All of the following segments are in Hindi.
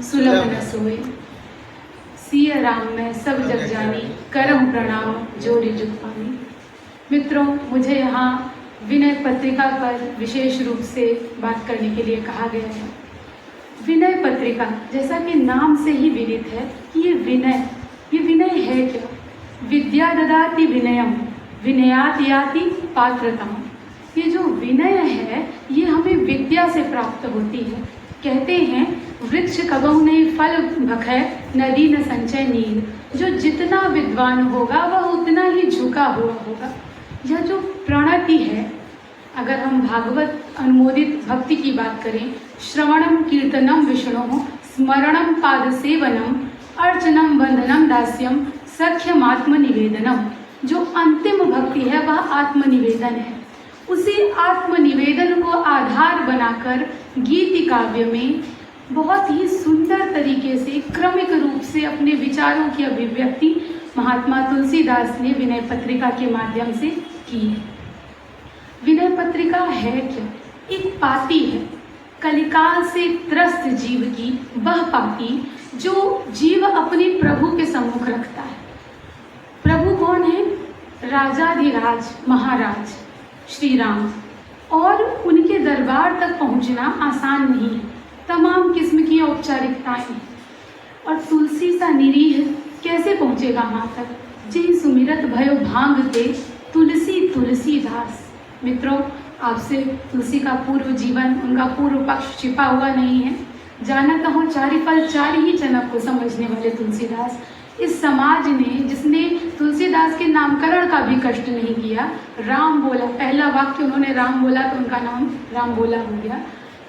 सुलभ न सोए। सिय राम मैं सब जग जानी, करम प्रणाम जोरी जुग पानी। मित्रों, मुझे यहाँ विनय पत्रिका पर विशेष रूप से बात करने के लिए कहा गया है। विनय पत्रिका, जैसा कि नाम से ही विदित है कि ये विनय है क्या? विद्या ददाति विनयम, विनयात याति पात्रताम। ये जो विनय है ये हमें विद्या से प्राप्त होती है। कहते हैं वृक्ष कबहु नहीं फल भखै, नदी न संचय नीर। जो जितना विद्वान होगा वह उतना ही झुका हुआ होगा। यह जो प्रणति है, अगर हम भागवत अनुमोदित भक्ति की बात करें, श्रवणम कीर्तनम विष्णु, स्मरणम पाद सेवनम, अर्चनम वंदनम दास्यम, सख्यम आत्मनिवेदनम। जो अंतिम भक्ति है वह आत्मनिवेदन है। उसी आत्मनिवेदन को आधार बनाकर गीति काव्य में बहुत ही सुंदर तरीके से क्रमिक रूप से अपने विचारों की अभिव्यक्ति महात्मा तुलसीदास ने विनय पत्रिका के माध्यम से की है। विनय पत्रिका है क्या? एक पाती है, कलिकाल से त्रस्त जीव की वह पाती जो जीव अपने प्रभु के सम्मुख रखता है। प्रभु कौन है? राजाधिराज महाराज श्री राम। और उनके दरबार तक पहुंचना आसान नहीं है, तमाम किस्म की औपचारिकताएं हैं। और तुलसी सा निरीह कैसे पहुंचेगा वहां तक? जिन सुमिरत भयो भांगते, तुलसी तुलसीदास। मित्रों, आपसे तुलसी का पूर्व जीवन, उनका पूर्व पक्ष छिपा हुआ नहीं है। जाना कहो चारि फल चारि ही जनक को समझने वाले तुलसीदास। इस समाज ने, जिसने तुलसीदास के नामकरण का भी कष्ट नहीं किया, राम बोला, पहला वाक्य उन्होंने राम बोला तो उनका नाम राम बोला हो गया।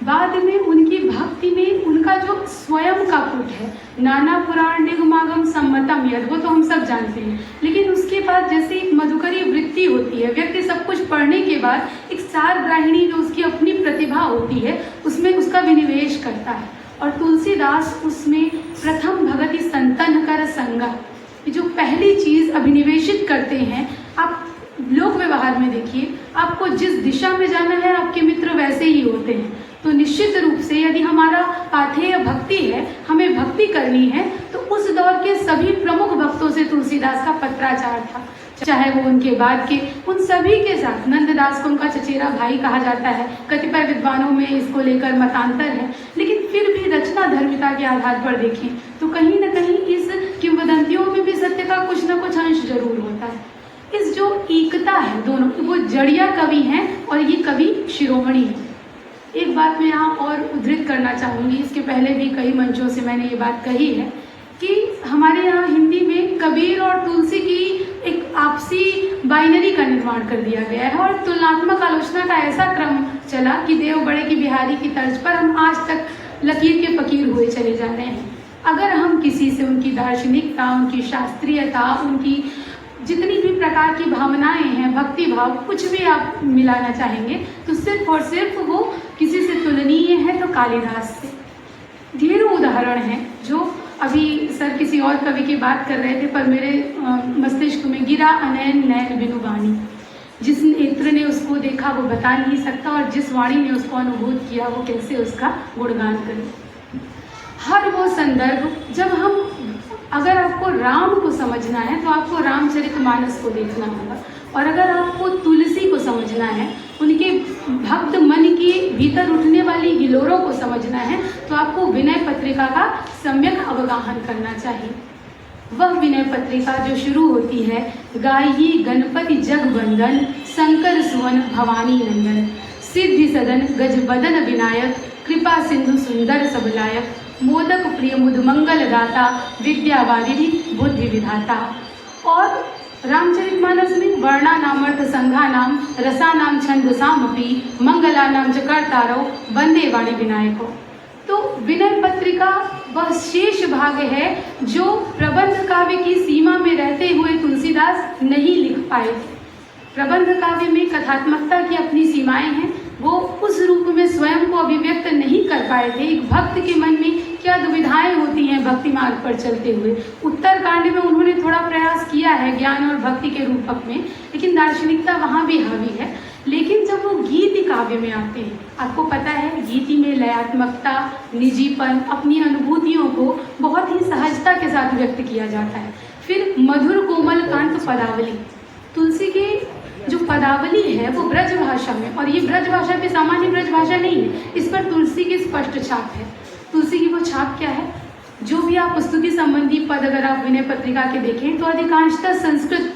बाद में उनकी भक्ति में उनका जो स्वयं का पुट है, नाना पुराण निगमागम सम्मतम यद, वो तो हम सब जानते हैं। लेकिन उसके बाद जैसे एक मधुकरी वृत्ति होती है, व्यक्ति सब कुछ पढ़ने के बाद एक सारग्राहिणी जो उसकी अपनी प्रतिभा होती है उसमें उसका विनिवेश करता है। और तुलसीदास उसमें प्रथम भगति संतन कर संगा, जो पहली चीज अभिनिवेशित करते हैं। आप लोक व्यवहार में देखिए, आपको जिस दिशा में जाना है आपके मित्र वैसे ही होते हैं। तो निश्चित रूप से यदि हमारा पाथेय भक्ति है, हमें भक्ति करनी है, तो उस दौर के सभी प्रमुख भक्तों से तुलसीदास का पत्राचार था। चाहे वो उनके बाद के उन सभी के साथ, नंददास को उनका चचेरा भाई कहा जाता है। कतिपय विद्वानों में इसको लेकर मतांतर है, लेकिन फिर भी रचना धर्मिता के आधार पर देखें तो कहीं न कहीं इस किंवदंतियों में भी सत्य का कुछ न कुछ अंश जरूर होता है। इस जो एकता है दोनों, वो जड़िया कवि हैं और ये कवि शिरोमणि है। एक बात मैं यहाँ और उद्धृत करना चाहूँगी, इसके पहले भी कई मंचों से मैंने ये बात कही है कि हमारे यहाँ हिंदी में कबीर और तुलसी की एक आपसी बाइनरी का निर्माण कर दिया गया है और तुलनात्मक आलोचना का ऐसा क्रम चला कि देव बड़े की बिहारी की तर्ज पर हम आज तक लकीर के फकीर हुए चले जा रहे हैं। अगर हम किसी से उनकी दार्शनिकता, उनकी शास्त्रीयता, उनकी जितनी भी प्रकार की भावनाएं हैं, भक्ति भाव, कुछ भी आप मिलाना चाहेंगे तो सिर्फ और सिर्फ वो किसी से तुलनीय है तो कालिदास से। ढेरों उदाहरण हैं जो अभी सर किसी और कवि की बात कर रहे थे पर मेरे मस्तिष्क में गिरा अनैन नैन बिनु वाणी। जिस नेत्र ने उसको देखा वो बता नहीं सकता और जिस वाणी ने उसको अनुभूत किया वो कैसे उसका गुणगान करे। हर वो संदर्भ, जब हम, अगर आपको राम को समझना है तो आपको रामचरितमानस को देखना होगा, और अगर आपको तुलसी को समझना है, उनके भक्त मन की भीतर उठने वाली हिलोरों को समझना है, तो आपको विनय पत्रिका का सम्यक अवगाहन करना चाहिए। वह विनय पत्रिका जो शुरू होती है, गायी गणपति जग वंदन, शंकर सुवन भवानी नंदन, सिद्धि सदन गज बदन विनायक, कृपा सिंधु सुंदर सबलायक, मोदक प्रिय मुद मंगल दाता, विद्यावारिधि बुद्धि विधाता। और रामचरितमानस में वर्णा नामर्थ संघा नाम, रसा नाम छंद सामपी, मंगला नाम जकर्तारव, वंदे वाणी विनायको। तो विनय पत्रिका वह शेष भाग है जो प्रबंध काव्य की सीमा में रहते हुए तुलसीदास नहीं लिख पाए थे। प्रबंध काव्य में कथात्मकता की अपनी सीमाएं हैं, वो उस रूप में स्वयं को अभिव्यक्त नहीं कर पाए थे। एक भक्त के मन में क्या दुविधाएं होती हैं भक्ति मार्ग पर चलते हुए। उत्तर कांड में उन्होंने थोड़ा प्रयास किया है ज्ञान और भक्ति के रूपक में, लेकिन दार्शनिकता वहाँ भी हावी है। लेकिन जब वो गीति काव्य में आते हैं, आपको पता है गीति में लयात्मकता, निजीपन, अपनी अनुभूतियों को बहुत ही सहजता के साथ व्यक्त किया जाता है। फिर मधुर कोमल कांत पदावली, तुलसी की जो पदावली है वो ब्रज भाषा में, और ये ब्रज भाषा भी सामान्य ब्रज भाषा नहीं है, इस पर तुलसी की स्पष्ट छाप है। तुलसी की वो छाप क्या है? जो भी आप स्तुति संबंधी पद अगर आप विनय पत्रिका के देखें तो अधिकांशतः संस्कृत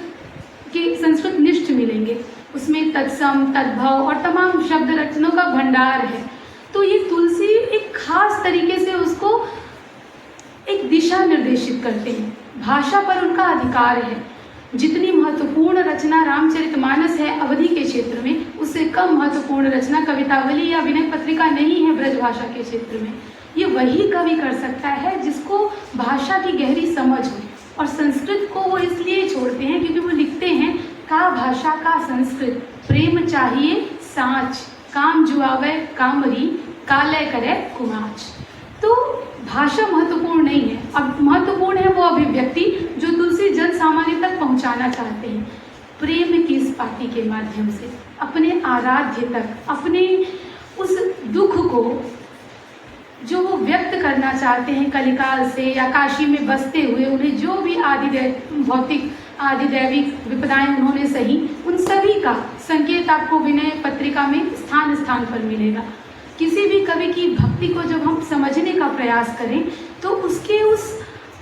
निष्ठ मिलेंगे। उसमें तत्सम, तद्भव और तमाम शब्द रचनों का भंडार है। तो ये तुलसी एक खास तरीके से उसको एक दिशा निर्देशित करते हैं। भाषा पर उनका अधिकार है। जितनी महत्वपूर्ण रचना रामचरितमानस है अवधि के क्षेत्र में, उससे कम महत्वपूर्ण रचना कवितावली या विनय पत्रिका नहीं है ब्रजभाषा के क्षेत्र में। ये वही कवि कर सकता है जिसको भाषा की गहरी समझ हो, और संस्कृत को वो इसलिए छोड़ते हैं क्योंकि वो लिखते हैं का भाषा का संस्कृत, प्रेम चाहिए साँच, काम जुआवे कामरी, कालय करे कुमाच। तो भाषा महत्वपूर्ण नहीं है, अब महत्वपूर्ण है वो अभिव्यक्ति जो तुलसी जन सामान्य तक पहुंचाना चाहते हैं। प्रेम की इस पाती के माध्यम से अपने आराध्य तक, अपने उस दुख को जो वो व्यक्त करना चाहते हैं कलिकाल से या काशी में बसते हुए, उन्हें जो भी भौतिक आदिदैविक विपदाएं उन्होंने सही, उन सभी का संकेत आपको विनय पत्रिका में स्थान स्थान पर मिलेगा। किसी भी कवि की भक्ति को जब हम समझने का प्रयास करें तो उसके उस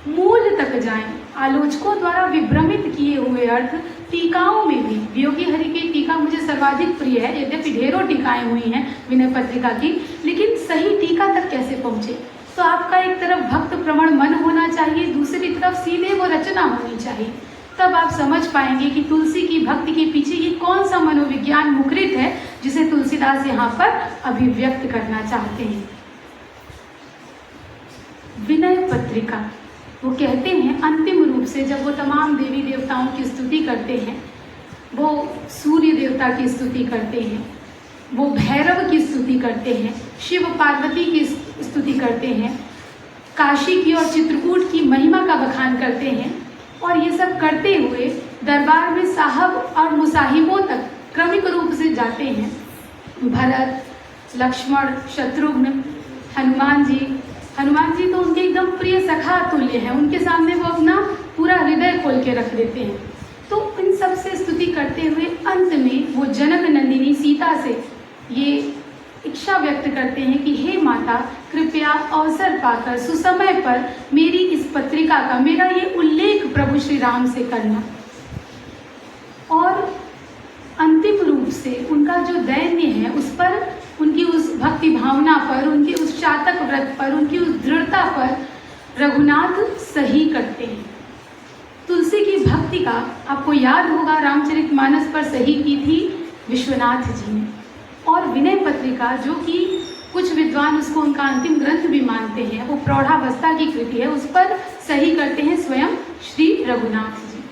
मूल तक जाएं। आलोचकों द्वारा विभ्रमित किए हुए अर्थ टीकाओं में भी, वियोगी हरि की टीका मुझे सर्वाधिक प्रिय है, यद्यपि ढेरों टीकाएं हुई हैं विनय पत्रिका की, लेकिन सही टीका तक कैसे पहुँचे? तो आपका एक तरफ भक्त प्रवण मन होना चाहिए, दूसरी तरफ सीधे वो रचना होनी चाहिए। तब आप समझ पाएंगे कि तुलसी की भक्ति के पीछे ये कौन सा मनोविज्ञान मुखरित है जिसे तुलसीदास यहाँ पर अभिव्यक्त करना चाहते हैं। विनय पत्रिका, वो कहते हैं अंतिम रूप से जब वो तमाम देवी देवताओं की स्तुति करते हैं, वो सूर्य देवता की स्तुति करते हैं, वो भैरव की स्तुति करते हैं, शिव पार्वती की स्तुति करते हैं, काशी की और चित्रकूट की महिमा का बखान करते हैं, और ये सब करते हुए दरबार में साहब और मुसाहिबों तक क्रमिक रूप से जाते हैं। भरत, लक्ष्मण, शत्रुघ्न, हनुमान जी तो उनके एकदम प्रिय सखा तुल्य हैं, उनके सामने वो अपना पूरा हृदय खोल के रख देते हैं। तो इन सब से स्तुति करते हुए अंत में वो जनक नंदिनी सीता से ये इच्छा व्यक्त करते हैं कि हे माता, कृपया अवसर पाकर सुसमय पर मेरी इस पत्रिका का, मेरा ये उल्लेख प्रभु श्री राम से करना। और अंतिम रूप से उनका जो दैन्य है उस पर, उनकी उस भक्ति भावना पर, उनके उस चातक व्रत पर, उनकी उस दृढ़ता पर रघुनाथ सही करते हैं। तुलसी की भक्ति का आपको याद होगा रामचरितमानस पर सही की थी विश्वनाथ जी ने, और विनय पत्रिका जो कि कुछ विद्वान उसको उनका अंतिम ग्रंथ भी मानते हैं, वो प्रौढ़ावस्था की कृति है, उस पर सही करते हैं स्वयं श्री रघुनाथ जी।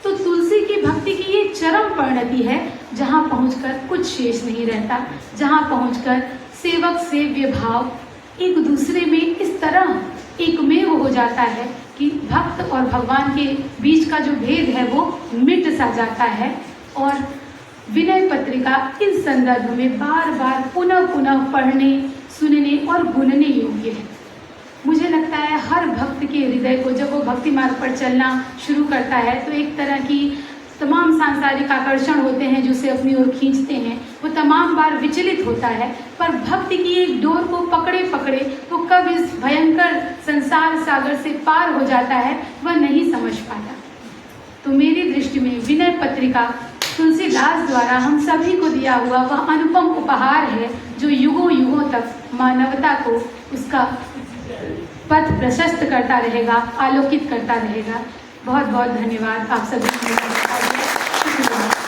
तो तुलसी की भक्ति की ये चरम परिणति है जहाँ पहुंचकर कुछ शेष नहीं रहता, जहाँ पहुंचकर सेवक सेव्य भाव एक दूसरे में इस तरह एकमेव हो जाता है कि भक्त और भगवान के बीच का जो भेद है वो मिट सा जाता है। और विनय पत्रिका इस संदर्भ में बार बार पुनः पुनः पढ़ने, सुनने और गुनने योग्य है। मुझे लगता है हर भक्त के हृदय को जब वो भक्ति मार्ग पर चलना शुरू करता है तो एक तरह की तमाम सांसारिक आकर्षण होते हैं जो उसे अपनी ओर खींचते हैं, वो तमाम बार विचलित होता है, पर भक्ति की एक डोर को पकड़े पकड़े वो कब इस भयंकर संसार सागर से पार हो जाता है वह नहीं समझ पाता। तो मेरी दृष्टि में विनय पत्रिका तुलसीदास द्वारा हम सभी को दिया हुआ वह अनुपम उपहार है जो युगों युगों तक मानवता को उसका पथ प्रशस्त करता रहेगा, आलोकित करता रहेगा। बहुत बहुत धन्यवाद आप सभी को।